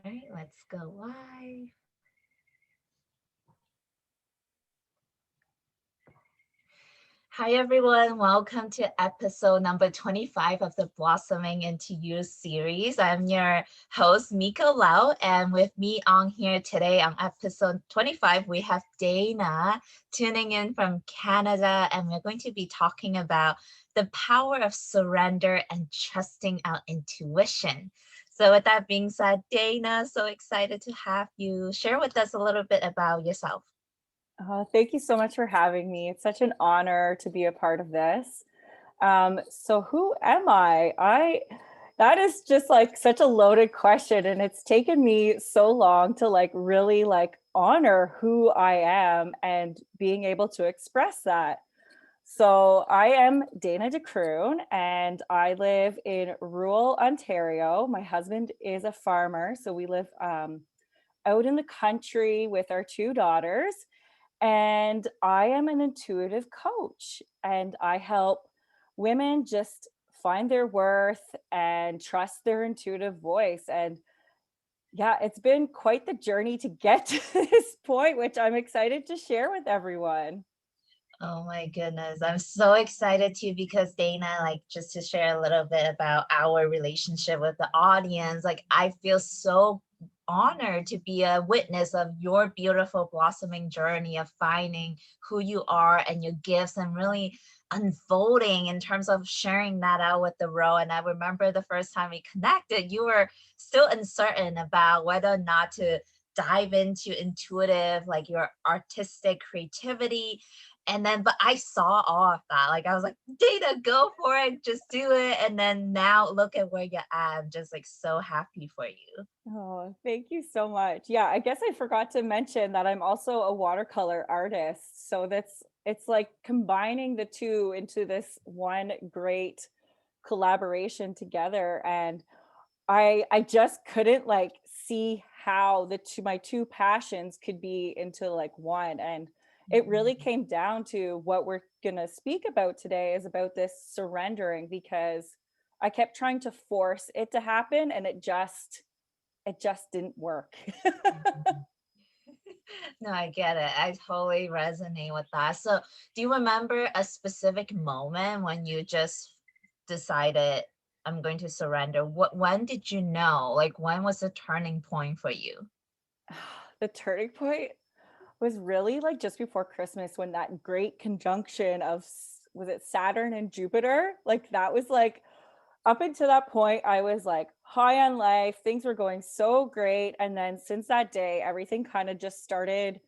right, let's go live. Hi, everyone. Welcome to episode number 25 of the Blossoming into You series. I'm your host, Mika Lau, and with me on here today on episode 25, we have Dayna tuning in from Canada, and we're going to be talking about the power of surrender and trusting our intuition. So, with that being said, Dayna, so excited to have you share with us a little bit about yourself. Thank you so much for having me. It's such an honor to be a part of this. So who am I? That is just like such a loaded question, and it's taken me so long to really honor who I am and being able to express that. So I am Dayna Dekroon, and I live in rural Ontario. My husband is a farmer, so we live out in the country with our two daughters. And I am an intuitive coach, and I help women just find their worth and trust their intuitive voice. And yeah, it's been quite the journey to get to this point, which I'm excited to share with everyone. Oh my goodness. I'm so excited too because Dayna, like just to share a little bit about our relationship with the audience, like I feel so honored to be a witness of your beautiful blossoming journey of finding who you are and your gifts and really unfolding in terms of sharing that out with the world. And I remember the first time we connected, you were still uncertain about whether or not to dive into intuitive, like your artistic creativity, and then, but I saw all of that. Like I was like, Data, go for it, just do it. And then now look at where you're at. I'm just like so happy for you. Oh, thank you so much. Yeah, I guess I forgot to mention that I'm also a watercolor artist. So it's like combining the two into this one great collaboration together. And I just couldn't see how my two passions could be into like one. And it really Mhm. came down to what we're going to speak about today is about this surrendering, because I kept trying to force it to happen, and it just didn't work. Mhm. No, I get it. I totally resonate with that. So, do you remember a specific moment when you just decided I'm going to surrender? When did you know? Like, when was the turning point for you? The turning point was really like just before Christmas, when that great conjunction of was it Saturn and Jupiter? Like that was like up until that point, I was like high on life. Things were going so great. And then since that day, everything kind of just started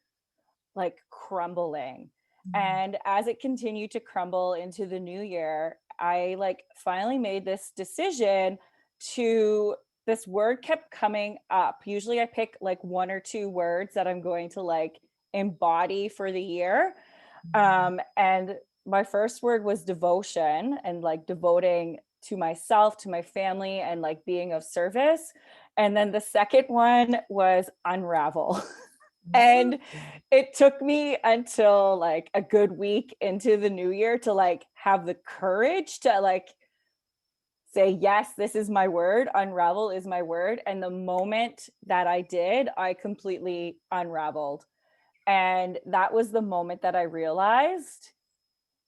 like crumbling. Mm. And as it continued to crumble into the new year, I like finally made this decision to this word kept coming up. Usually I pick like one or two words that I'm going to like embody for the year. And my first word was devotion, and like devoting to myself, to my family, and like being of service. And then the second one was unravel. Mhm. And it took me until like a good week into the new year to like have the courage to like say, yes, this is my word. Unravel is my word. And the moment that I did, I completely unraveled. And that was the moment that I realized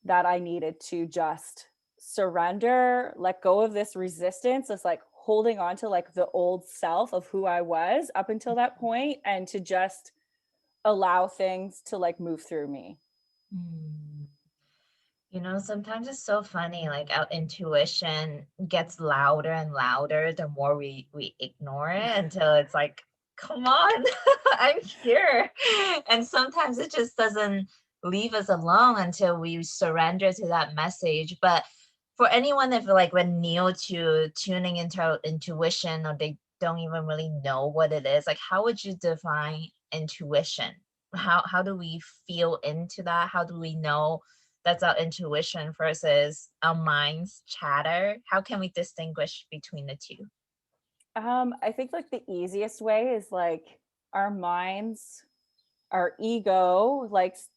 that I needed to just surrender, let go of this resistance. It's like holding on to like the old self of who I was up until that point, and to just allow things to like move through me. Mm. You know, sometimes it's so funny, like our intuition gets louder and louder the more we ignore it until it's like, come on, I'm here. And sometimes it just doesn't leave us alone until we surrender to that message. But for anyone if like when new to tuning into our intuition or they don't even really know what it is, like how would you define intuition? How do we feel into that? How do we know that's our intuition versus our mind's chatter? How can we distinguish between the two? I think like the easiest way is like our minds, our ego likes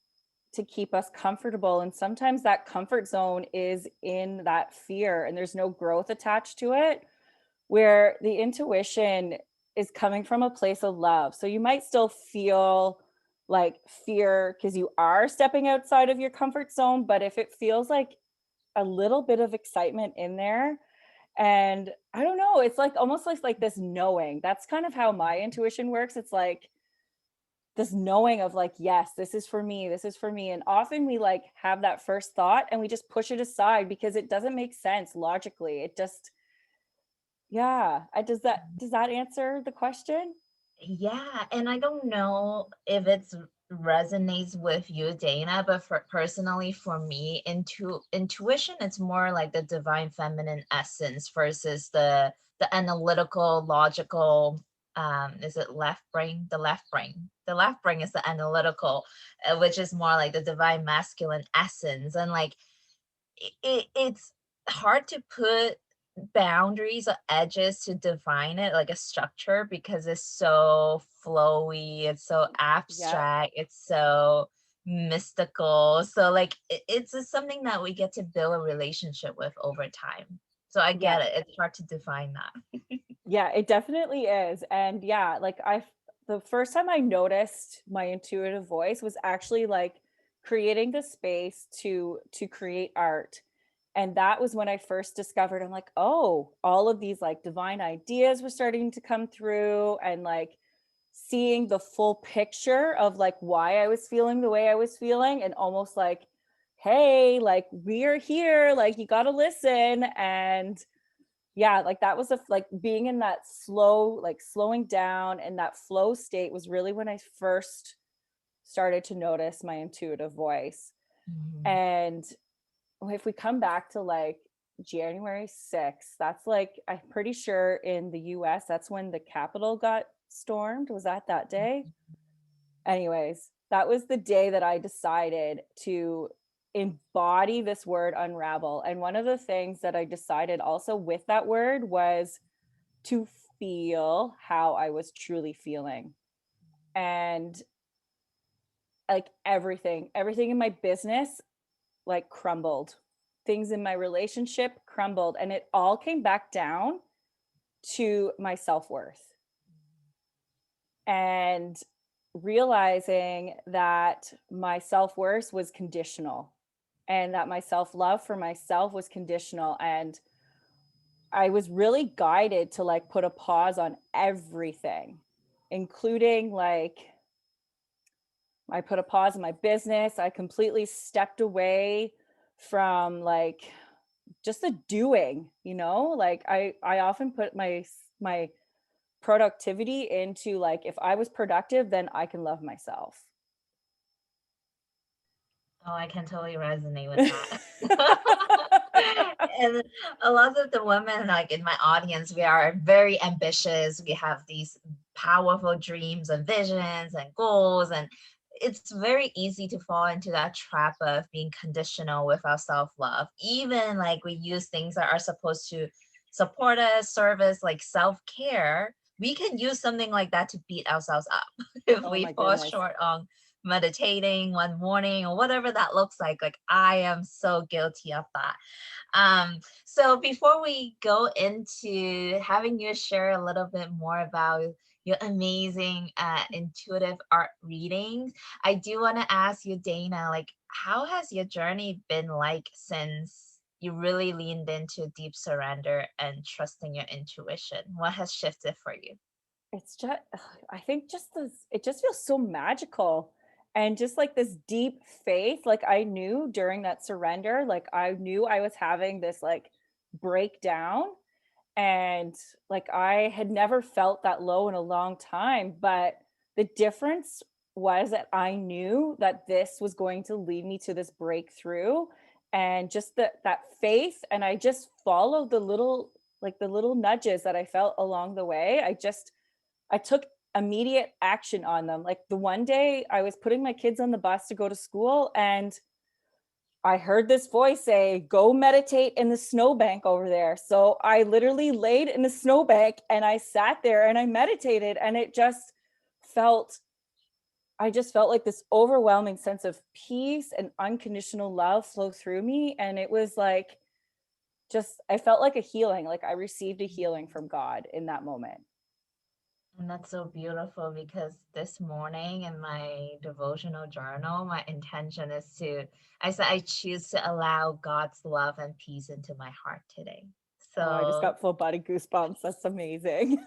to keep us comfortable. And sometimes that comfort zone is in that fear and there's no growth attached to it. Where the intuition is coming from a place of love. So you might still feel like fear because you are stepping outside of your comfort zone, but if it feels like a little bit of excitement in there, and I don't know, it's like almost like this knowing. That's kind of how my intuition works. It's like this knowing of like, yes, this is for me, this is for me. And often we like have that first thought and we just push it aside because it doesn't make sense logically. It just, yeah. Does that answer the question? Yeah, and I don't know if it's resonates with you, Dana, but for personally for me, intuition, it's more like the divine feminine essence versus the analytical, logical, is it left brain? The left brain. The left brain is the analytical, which is more like the divine masculine essence. And like it's hard to put boundaries or edges to define it like a structure because it's so flowy, it's so Yeah. abstract, it's so mystical. So like it's just something that we get to build a relationship with over time. So I Yeah. get it. It's hard to define that. Yeah, it definitely is. And yeah, like the first time I noticed my intuitive voice was actually like creating the space to create art. And that was when I first discovered I'm like, oh, all of these like divine ideas were starting to come through and like seeing the full picture of like why I was feeling the way I was feeling and almost like, hey, like we're here, like you got to listen. And yeah, like that was like being in that like slowing down and that flow state was really when I first started to notice my intuitive voice. Mhm. And if we come back to like January 6th, that's like I'm pretty sure in the US that's when the Capitol got stormed. Was that day? Anyways, that was the day that I decided to embody this word unravel. And one of the things that I decided also with that word was to feel how I was truly feeling. And like everything in my business like crumbled. Things in my relationship crumbled. And it all came back down to my self worth. And realizing that my self worth was conditional and that my self love for myself was conditional. And I was really guided to like put a pause on everything, including like I put a pause in my business. I completely stepped away from like just the doing, like I often put my productivity into like if I was productive, then I can love myself. Oh, I can totally resonate with that. And a lot of the women like in my audience, we are very ambitious. We have these powerful dreams and visions and goals, and it's very easy to fall into that trap of being conditional with our self-love. Even like we use things that are supposed to support us, service like self-care. We can use something like that to beat ourselves up if Oh we my fall goodness. short on meditating one morning or whatever that looks like. Like I am so guilty of that. So before we go into having you share a little bit more about your amazing intuitive art readings, I do want to ask you, Dana, like how has your journey been like since you really leaned into deep surrender and trusting your intuition? What has shifted for you? It's just I think just this it just feels so magical and just like this deep faith. Like I knew during that surrender, like I knew I was having this like breakdown. And like I had never felt that low in a long time, but the difference was that I knew that this was going to lead me to this breakthrough and just that faith. And I just followed the little nudges that I felt along the way. I took immediate action on them. Like the one day I was putting my kids on the bus to go to school and I heard this voice say, go meditate in the snowbank over there. So I literally laid in the snowbank and I sat there and I meditated and felt, I just felt like this overwhelming sense of peace and unconditional love flow through me. And it was like, I felt like a healing, like I received a healing from God in that moment. And that's so beautiful because this morning in my devotional journal, my intention is to, I said, I choose to allow God's love and peace into my heart today. Oh, I just So got full body goosebumps. That's amazing.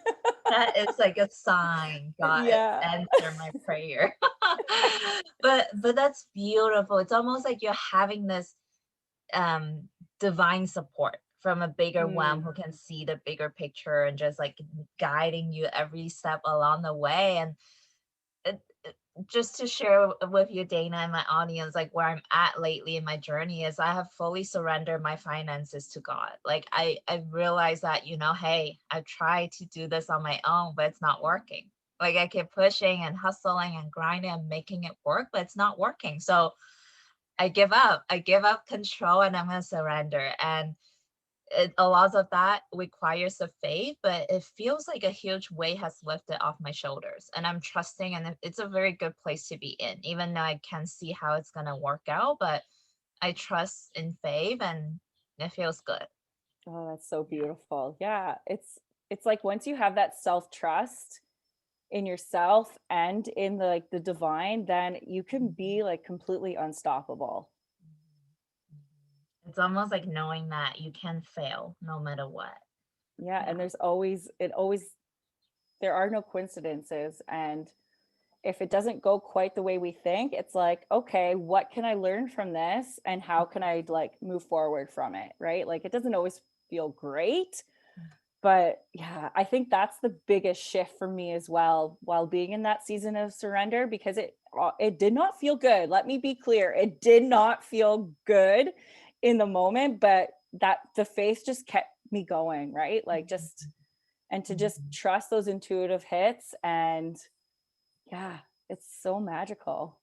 that is like a sign God Yeah. answer my prayer. But that's beautiful. It's almost like you're having this um divine support from a bigger one Mm, who can see the bigger picture and just like guiding you every step along the way. And just to share with you, Dana, and my audience, like where I'm at lately in my journey is I have fully surrendered my finances to God. Like I realized that, hey, I've tried to do this on my own, but it's not working. Like I keep pushing and hustling and grinding and making it work, but it's not working. So I give up. I give up control and I'm gonna surrender. And a lot of that requires a faith, but it feels like a huge weight has lifted off my shoulders. And I'm trusting, and it's a very good place to be in, even though I can't see how it's going to work out. But I trust in faith and it feels good. oh, that's so beautiful. Yeah, it's like once you have that self-trust in yourself and in the like the divine, then you can Mhm. be like completely unstoppable. It's almost like knowing that you can fail no matter what. Yeah, and Yeah. there's always it always there are no coincidences, and if it doesn't go quite the way we think, it's like, okay, what can I learn from this and how can I like move forward from it, right? Like it doesn't always feel great, but yeah, I think that's the biggest shift for me as well while being in that season of surrender, because it did not feel good. Let me be clear, it did not feel good in the moment, but that the faith just kept me going, right? Like just and to just Mhm. trust those intuitive hits, and yeah, it's so magical.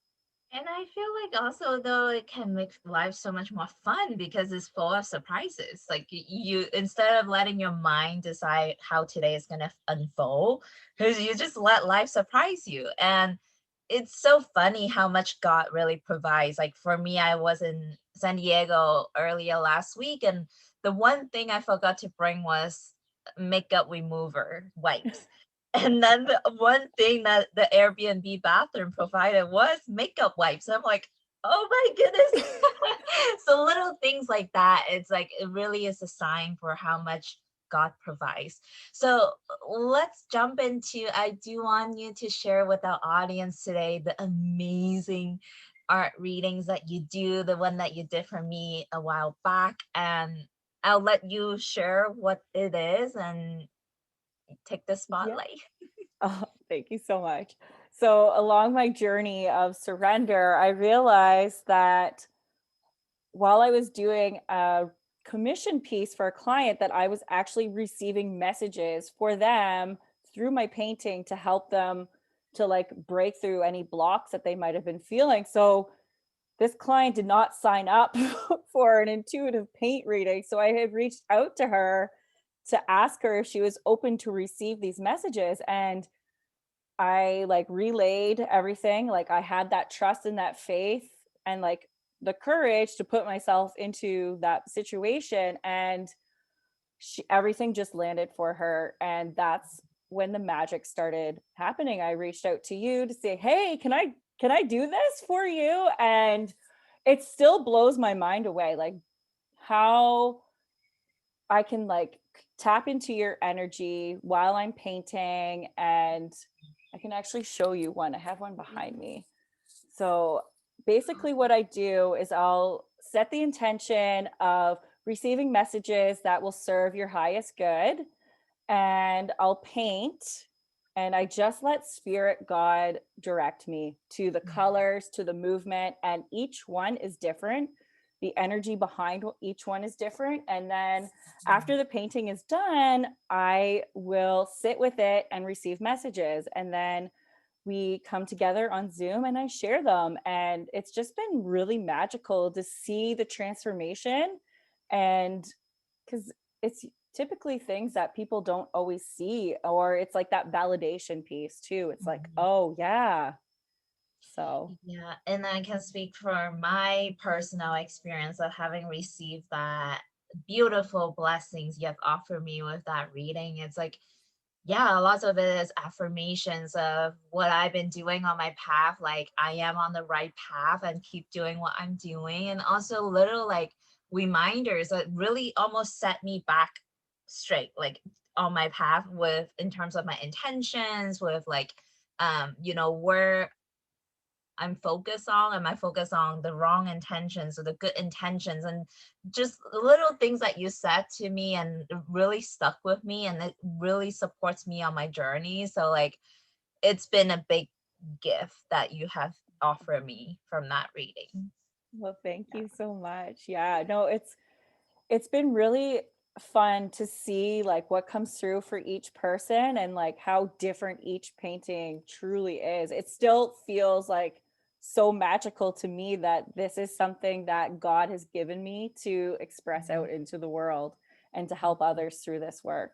And I feel like also though it can make life so much more fun because it's full of surprises. Like you instead of letting your mind decide how today is gonna unfold, because you just let life surprise you. And it's so funny how much God really provides. Like for me, I was in San Diego earlier last week, and the one thing I forgot to bring was makeup remover wipes. And then the one thing that the Airbnb bathroom provided was makeup wipes. I'm like, oh my goodness. So little things like that, it's like it really is a sign for how much God provides. So let's jump into, I do want you to share with our audience today the amazing art readings that you do, the one that you did for me a while back. And I'll let you share what it is and take the Yeah. spotlight. Oh, thank you so much. So, along my journey of surrender, I realized that while I was doing a commission piece for a client, that I was actually receiving messages for them through my painting to help them to like break through any blocks that they might have been feeling. So, this client did not sign up for an intuitive paint reading. So, I had reached out to her to ask her if she was open to receive these messages. And I like relayed everything. Like I had that trust and that faith and like the courage to put myself into that situation, and everything just landed for her. And that's when the magic started happening. I reached out to you to say, "Hey, can I do this for you?" And it still blows my mind away, like how I can like tap into your energy while I'm painting. And I can actually show you one. I have one behind me. So basically, what I do is I'll set the intention of receiving messages that will serve your highest good, and I'll paint. And I just let spirit God direct me to the colors, to the movement, and each one is different. The energy behind each one is different. And then after the painting is done, I will sit with it and receive messages. And then we come together on Zoom and I share them. And it's just been really magical to see the transformation. And because it's typically things that people don't always see, or it's like that validation piece too. It's like, Mhm. oh, yeah. So, Yeah, and I can speak for my personal experience of having received that beautiful blessings you have offered me with that reading. It's like Yeah, lots of it is affirmations of what I've been doing on my path. Like I am on the right path and keep doing what I'm doing. And also little like reminders that really almost set me back straight, like on my path with in terms of my intentions, with like where I'm focused on. Am I focused on the wrong intentions or the good intentions? And just little things that you said to me and it really stuck with me and it really supports me on my journey. So like it's been a big gift that you have offered me from that reading. Well, thank you so much. Yeah, no, it's been really fun to see like what comes through for each person and like how different each painting truly is. It still feels like so magical to me that this is something that God has given me to express Mhm. out into the world and to help others through this work.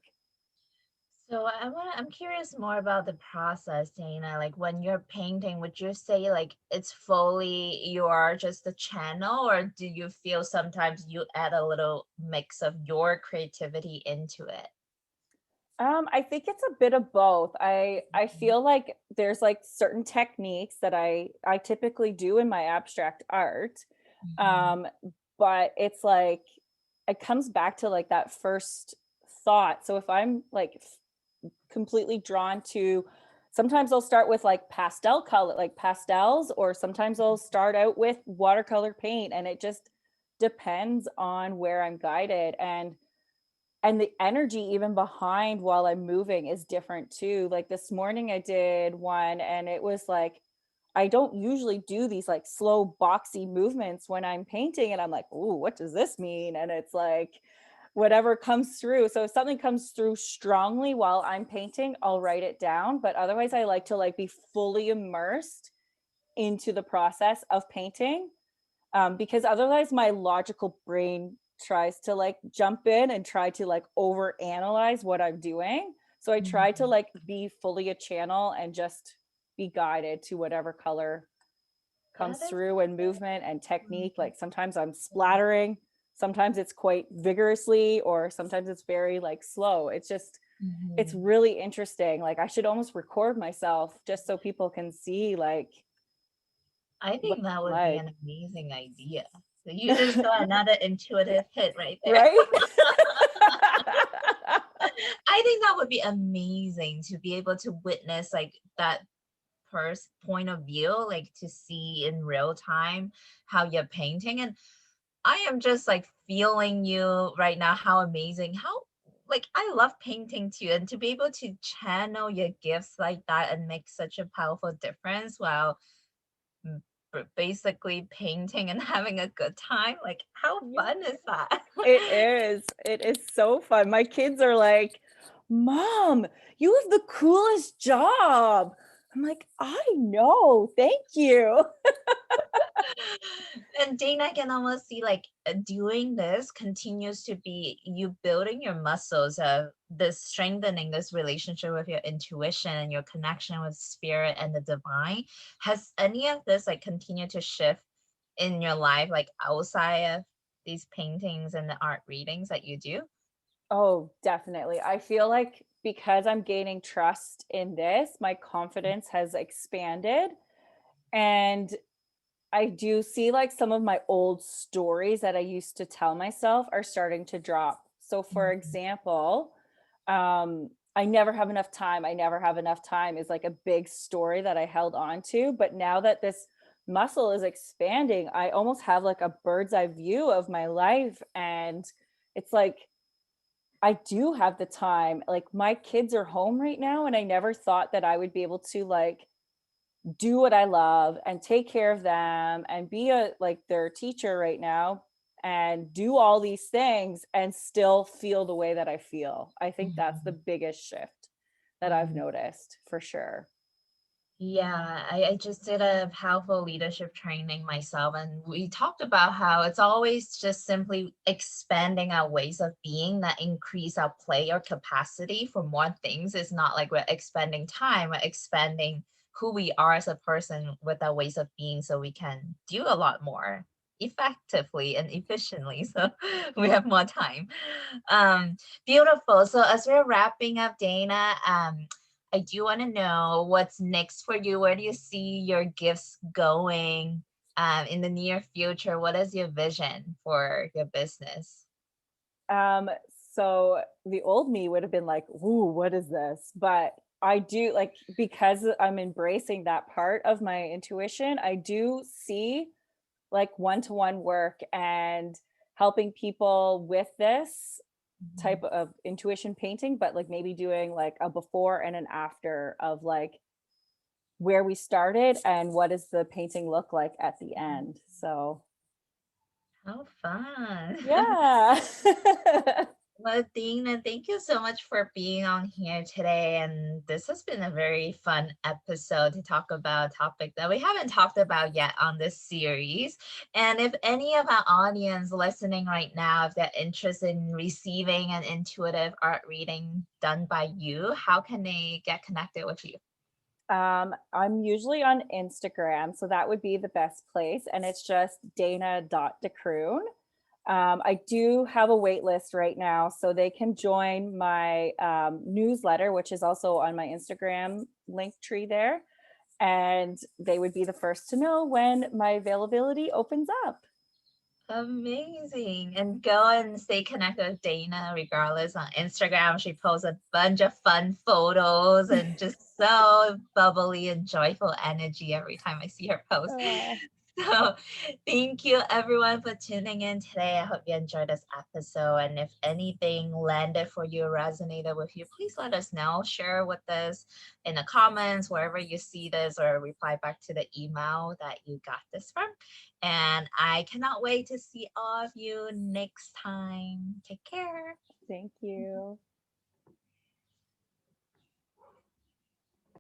So I'm curious more about the process, Dana. Like when you're painting, would you say like it's fully you're just the channel, or do you feel sometimes you add a little mix of your creativity into it? I think it's a bit of both. I Mhm, feel like there's like certain techniques that I typically do in my abstract art. mhm, Um, but it's like it comes back to like that first thought. So if I'm like completely drawn to, sometimes I'll start with like pastel color, like pastels, or sometimes I'll start out with watercolor paint, and it just depends on where I'm guided. And the energy even behind while I'm moving is different too. Like this morning I did one and it was like I don't usually do these like slow boxy movements when I'm painting, and I'm like, "Ooh, what does this mean?" And it's like whatever comes through. So if something comes through strongly while I'm painting, I'll write it down, but otherwise I like to like be fully immersed into the process of painting, because otherwise my logical brain tries to like jump in and try to like over analyze what I'm doing. So I try to mhm. like be fully a channel and just be guided to whatever color comes That is through, and so movement and technique. nice. Like sometimes I'm splattering, sometimes it's quite vigorously, or sometimes it's very like slow. It's just, it's Mhm. really interesting. Like I should almost record myself just so people can see like I what think that I'm would be like. an amazing idea. So you just got another intuitive hit right there. Right? I think that would be amazing to be able to witness like that first point of view, like to see in real time how you're painting. And I am just like feeling you right now, how amazing, how like I love painting too. And to be able to channel your gifts like that and make such a powerful difference while m- basically painting and having a good time, like how Yeah. fun is that? It is. It is so fun. My kids are like, "Mom, you have the coolest job." I'm like, "I know. Thank you." And Dana can almost see like doing this continues to be you building your muscles of this strengthening this relationship with your intuition and your connection with spirit and the divine. Has any of this like continued to shift in your life, like outside of these paintings and the art readings that you do? Oh, definitely. I feel like because I'm gaining trust in this, my confidence has expanded, and I do see like some of my old stories that I used to tell myself are starting to drop. So for Mhm. example, I never have enough time. I never have enough time is like a big story that I held on to. But now that this muscle is expanding, I almost have like a bird's eye view of my life. And it's like, I do have the time. Like my kids are home right now, and I never thought that I would be able to like do what I love and take care of them and be a like their teacher right now and do all these things and still feel the way that I feel. I think that's the Mhm. biggest shift that I've Mhm. noticed for sure. Yeah, I just did a powerful leadership training myself, and we talked about how it's always just simply expanding our ways of being that increase our play or capacity for more things. It's not like we're expanding time, we're expanding who we are as a person with our ways of being so we can do a lot more. effectively and efficiently. So we have more time. Beautiful. So as we're wrapping up, Dayna, I do want to know what's next for you. Where do you see your gifts going in the near future? What is your vision for your business? Um, so the old me would have been like, "Ooh, what is this?" But I do like, because I'm embracing that part of my intuition, I do see like one-to-one work and helping people with this type Mhm. of intuition painting, but like maybe doing like a before and an after of like where we started and what does the painting look like at the end. So How fun. yeah. Well, Dina, thank you so much for being on here today. And this has been a very fun episode to talk about a topic that we haven't talked about yet on this series. And if any of our audience listening right now, if they're interested in receiving an intuitive art reading done by you, how can they get connected with you? I'm usually on Instagram, so that would be the best place. And it's just Dayna.Dekroon. I do have a wait list right now, so they can join my newsletter, which is also on my Instagram link tree there. And they would be the first to know when my availability opens up. Amazing. And go and stay connected with Dana regardless on Instagram. She posts a bunch of fun photos and just so bubbly and joyful energy every time I see her post. Oh, So thank you everyone for tuning in today. I hope you enjoyed this episode. And if anything landed for you, resonated with you, please let us know. Share with us in the comments, wherever you see this, or reply back to the email that you got this from. And I cannot wait to see all of you next time. Take care. thank you.